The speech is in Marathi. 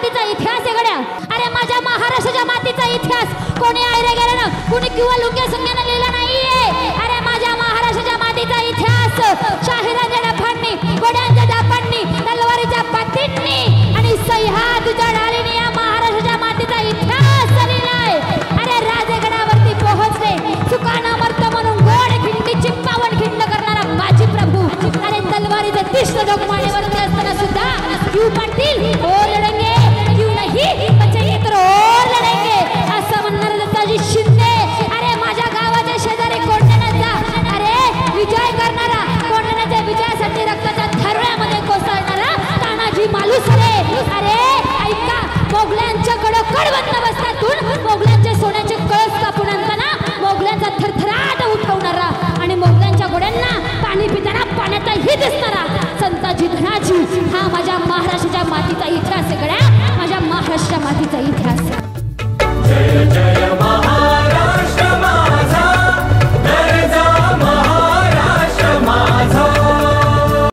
मातीचा इतिहास आहे गड्या. अरे माझ्या महाराष्ट्राच्या मातीचा इतिहास कोणी आयरे गेल्यानं कुणी किंवा लुंग्या सुंग्यानं लिहिला नाहीये. अरे माझ्या महाराष्ट्राच्या मातीचा इतिहास शाहिरांच्या डापांनी, घोड्यांच्या डापांनी, तलवारीच्या पातींनी आणि सह्याद्रीच्या डाळीने या महाराष्ट्राच्या मातीचा इतिहास लिहिलाय. अरे राजगडावरती पोहोचले सुकाना मर्त म्हणून गोड खिंडीची पावन खिंड करणारा बाजी प्रभू. अरे तलवारीचे तीक्ष्ण जोगमानेवरती असताना सुद्धा क्यों पाटील और लढेंगे, क्यों नहीं बचेंगे तर और लढेंगे असं म्हणणारा दत्ताजी शिंदे. अरे माझ्या गावाच्या शेजारी कोंढाण्याचा अरे विजय करणारा, कोंढाण्याच्या विजयासाठी रक्ताच्या थरव्यामध्ये कोसळणारा तानाजी मालुसरे. अरे ऐका, मोगल्यांच्याकडे कडबंद बसतातून मोगल्यांचे सोन्याचे कळस कापून आणताना मोगल्यांचा थरथराट उठवणारा आणि मोगल्यांच्या घोड्यांना पाणी पिताना पाण्यातही दिसणारा संताजी धनाजी हा माझ्या महाराष्ट्राच्या मातीचा इतिहास आहे गड्या. माझ्या महाराष्ट्राच्या मातीचा इतिहास.